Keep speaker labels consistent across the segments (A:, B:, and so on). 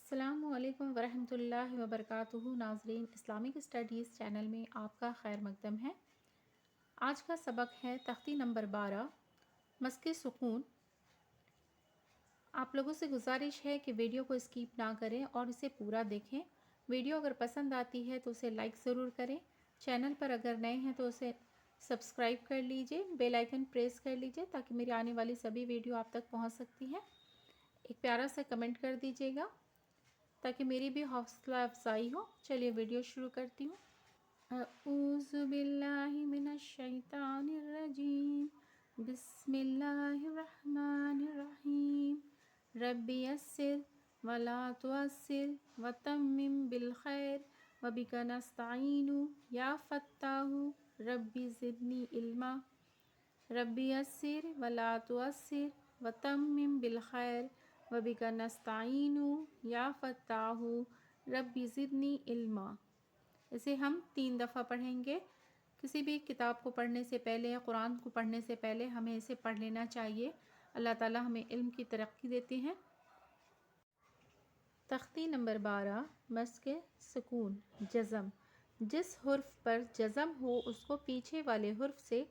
A: السلام علیکم ورحمۃ اللہ وبرکاتہ ناظرین، اسلامک اسٹڈیز چینل میں آپ کا خیر مقدم ہے۔ آج کا سبق ہے تختی نمبر 12، مسک سکون۔ آپ لوگوں سے گزارش ہے کہ ویڈیو کو اسکیپ نہ کریں اور اسے پورا دیکھیں۔ ویڈیو اگر پسند آتی ہے تو اسے لائک ضرور کریں۔ چینل پر اگر نئے ہیں تو اسے سبسکرائب کر لیجئے، بیل آئیکن پریس کر لیجئے تاکہ میری آنے والی سبھی ویڈیو آپ تک پہنچ سکتی ہیں۔ ایک پیارا سا کمنٹ کر دیجئے گا تاکہ میری بھی حوصلہ افزائی ہو۔ چلیے ویڈیو شروع کرتی ہوں۔ اعوذ باللہ من الشیطان الرجیم، بسم اللہ الرحمن الرحیم۔ رب یسر ولا تعسر وتمم بالخیر وبک نستعین یا فتاح رب زدنی علما۔ رب یسر ولا تعسر وتمم بالخیر وبک نستعین یا فتاح رب زدنی علما۔ اسے ہم 3 دفعہ پڑھیں گے۔ کسی بھی کتاب کو پڑھنے سے پہلے یا قرآن کو پڑھنے سے پہلے ہمیں اسے پڑھ لینا چاہیے۔ اللہ تعالی ہمیں علم کی ترقی دیتے ہیں۔ تختی نمبر 12، مسک سکون، جزم۔ جس حرف پر جزم ہو اس کو پیچھے والے حرف سے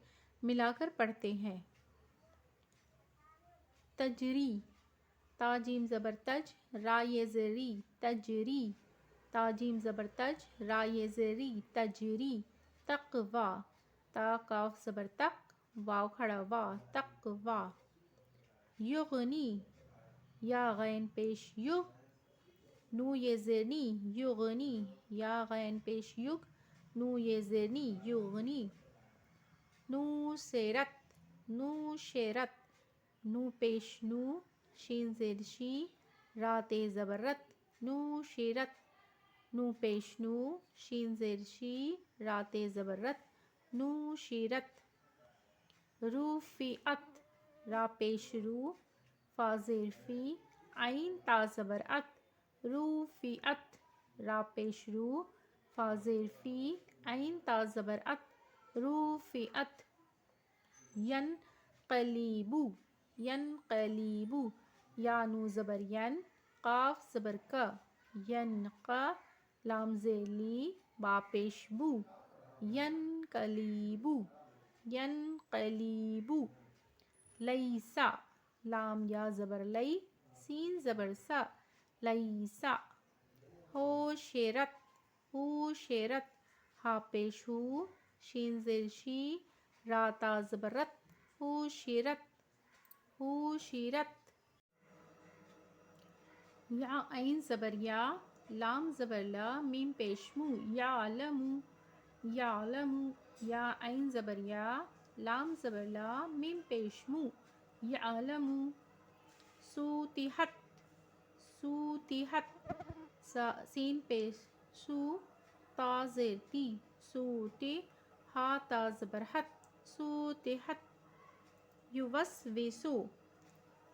A: ملا کر پڑھتے ہیں۔ تجری، تا جیم زبر تج، را یہ زری، تجری، تا جیم زبر تج، را یہ زری، تجری۔ تقوی، تا کاف زبر تک، واو کھڑا وا، تقوی۔ یغنی، یا غین پیش یغ، نو یہ زرنی، یغنی، یا غین پیش یغ، نو یہ زرنی، یغنی۔ نوصرت، نوشرت، نو پیش نو، شین زیر شی، را تے زبر رت، نوشرت۔ نو پیش نو، شین زیر شی، را تے زبر رت، نوشرت۔ رفعت، را پیش رو، فا زیر فی، عین تا زبر ات، رفعت۔ را پیش رو، فا زیر فی، عین تا زبر ات، رفعت۔ ینقلب، ینقلب، یا نو زبر ین، قاف زبر کا، ینقا، لام زیر لی، با پیش بو، ینقلب، ینقلب۔ لیسا، لام یا زبر لی، سین زبر سا، لیسا۔ حشرت، حشرت، ہا پیش ہو، شین زیر شی، را تا زبر رت، حشرت، حشرت۔ یا عین زبر یا، لام زبر لا، میم پیش مو، یعلم، یعلم۔ یا عین زبر یا، لام زبر لا، میم پیش مو، یعلم۔ سوتحت، سوتحت، سین پیش سو، تا زیر تی، سوتی، ہا تا زبر حت، سوتحت۔ یوسوسو،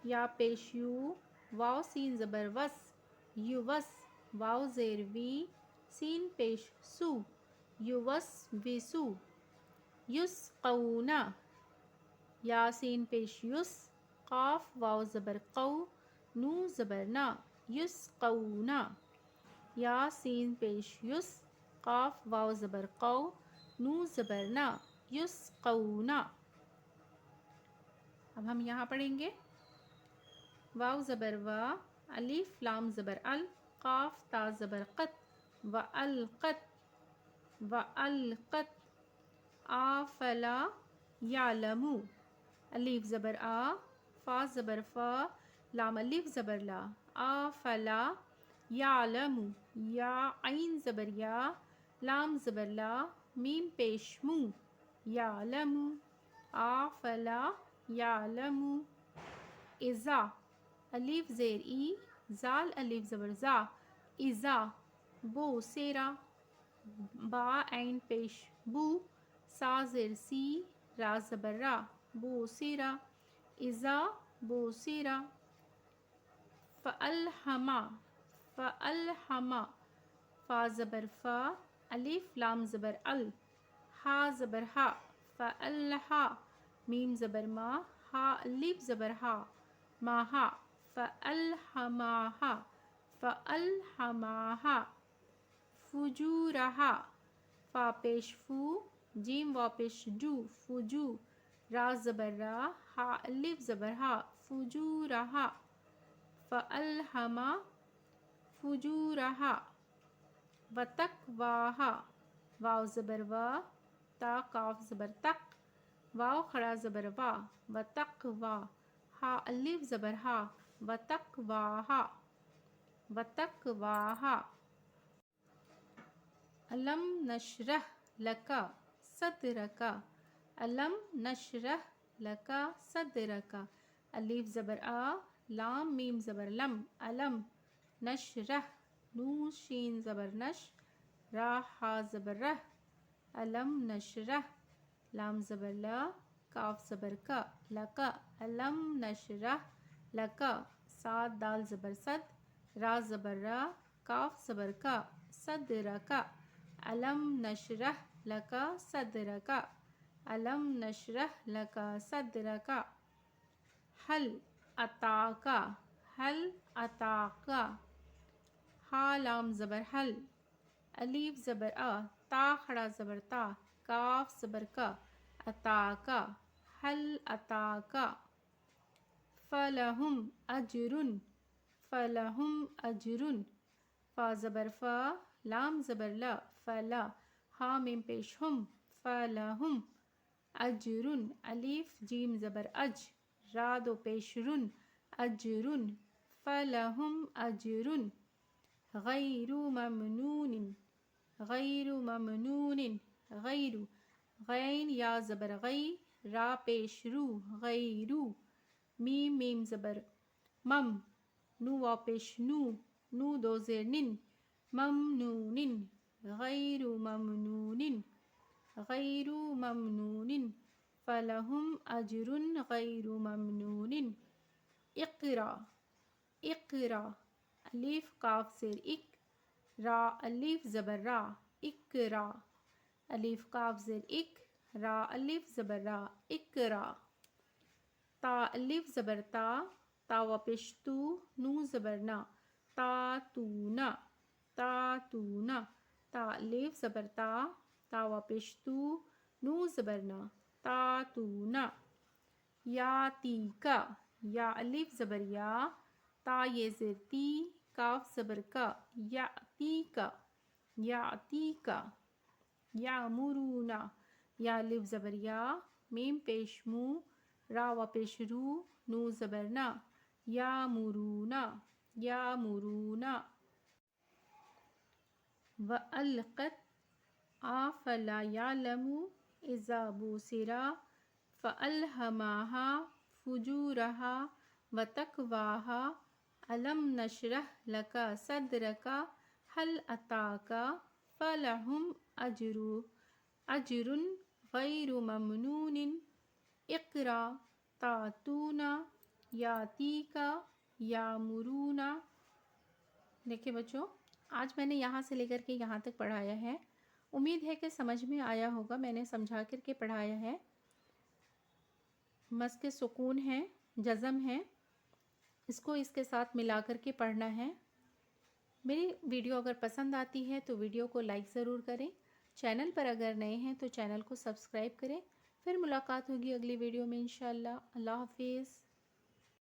A: یا پیش یو، واو سین زبر وس، یوس، واو زیر وی، سین پیش سو، یوسوسو۔ یسقون، یا سین پیش یس، قاف واو زبر قو، نو زبر نا، یسقون۔ یا سین پیش یس، قاف واو زبر قو، نو زبر نا، یسقون۔ اب ہم یہاں پڑھیں گے۔ واو زبر وا، الف لام زبر ال، قاف تا زبر قت، والقت، والقت۔ افلا یعلم، الف زبر آ، فا زبر فا، لام الف زبر لا، افلا یعلم۔ یا عین زبر یا، لام زبر لا، میم پیش مو، یعلم، افلا یعلم۔ اذا، الف زیر ای، زال الف زبر زا، اذا۔ بوسیرا، با عین پیش بو، سا زیر سی، را زبر را، بوسیرا، اذا بوسیرا۔ فألہم، فألہم، فا زبر فا، الف لام زبر ال، ہا زبر ہا، فألہا، میم زبر ما، ہا الف زبر ہا، ماہا، فألہماہا، فَأَلْهَمَاهَا فُجُورَهَا، فا پیش فو، جیم وا پیش جو، فجو، را زبر را، ہا الف زبر ہا، فجورہا، فَأَلْهَمَا فُجُورَهَا، وَتَقْوَاهَا، واو زبر وا، تا قاف زبر تق، واو کھڑا زبر وا، وَتَقْوَا، ہا الف زبر ہا، وَتَقْوَاهَا، وَتَقْوَاهَا. أَلَمْ نَشْرَحْ لَكَ صَدْرَكَ، أَلَمْ نَشْرَحْ لَكَ صَدْرَكَ، الف زبر آ، لام میم زبر لم، علم، نشرح، نون شین زبر نش، را ہا زبر رہ، علم نشرح، لام زبر لا، کاف زبر کا، لکا، علم نشرح لکا، صاد دال زبر صد، را زبر را، کاف زبر کا، صدرکا، علم نشرح لکا صدرکا، علم نشرح لکا صدرکا. حل اتاکا، حل اتاکا، ہا لام زبر حل، الف زبر آ، تا کھڑا زبر تا، کاف زبر کا، اتاکا، حل اتاکا. فَلَهُمْ أَجْرٌ، فَلَهُمْ أَجْرٌ، فا زبر فا، لام زبر لا، فلا، ہا میم پیش ہم، فَلَهُمْ أَجْرٌ، الف جیم زبر اج، را دو پیش رن، اجرن، فَلَهُمْ أَجْرٌ غَيْرُ مَمْنُونٍ، غَيْرُ مَمْنُونٍ، غیر، غین یا زبر غی، را پیش رو، غیرو، میم میم زبر مم، نو وا پیش نو، نو دو زیر نن، ممنون، غیر ممنون، غیر ممنون، فَلَهُمْ أَجْرٌ غَيْرُ مَمْنُونٍ. اقرا، اقرا، الف قاف زیر اک، را الف زبر را، اقرا، الف قاف زیر اک، را الف زبر را، اقرا. تا الف زبر تا، تا و پیش تو، نو زبر نا، تا تونا، تا تونا، تا الف زبر تا، تا و پیش تو، نو زبر نا، تا تونا. یا تیکا، یا الف زبر یا، تا یہ زیر تی، کاف زبر کا، یا تیکا، یا تیکا. یا مرونا، یا الف زبر یا، میم پیش مو، را و پیش رو، نو زبر نا، یا مرونا، یا مرونا. وَأَلْقَتْ أَفَلَا يَعْلَمُ إِذَا بُعْثِرَ فَأَلْهَمَهَا فُجُورَهَا وَتَقْوَاهَا. أَلَمْ نَشْرَحْ لَكَ صَدْرَكَ هَلْ أَتَاكَ فَلَهُمْ أَجْرٌ غَيْرُ مَمْنُونٍ. اقرا، تَأْتُونَ، یَأْتِیکَ، یَأْمُرُونَ. دیکھیں بچوں، آج میں نے یہاں سے لے کر کے یہاں تک پڑھایا ہے. امید ہے کہ سمجھ میں آیا ہوگا. میں نے سمجھا کر کے پڑھایا ہے. مسک سکون ہے، جزم ہے، اس کو اس کے ساتھ ملا کر کے پڑھنا ہے. میری ویڈیو اگر پسند آتی ہے تو ویڈیو کو لائک ضرور کریں. چینل پر اگر نئے ہیں تو چینل کو سبسکرائب کریں. پھر ملاقات ہوگی اگلی ویڈیو میں انشاءاللہ. اللہ حافظ.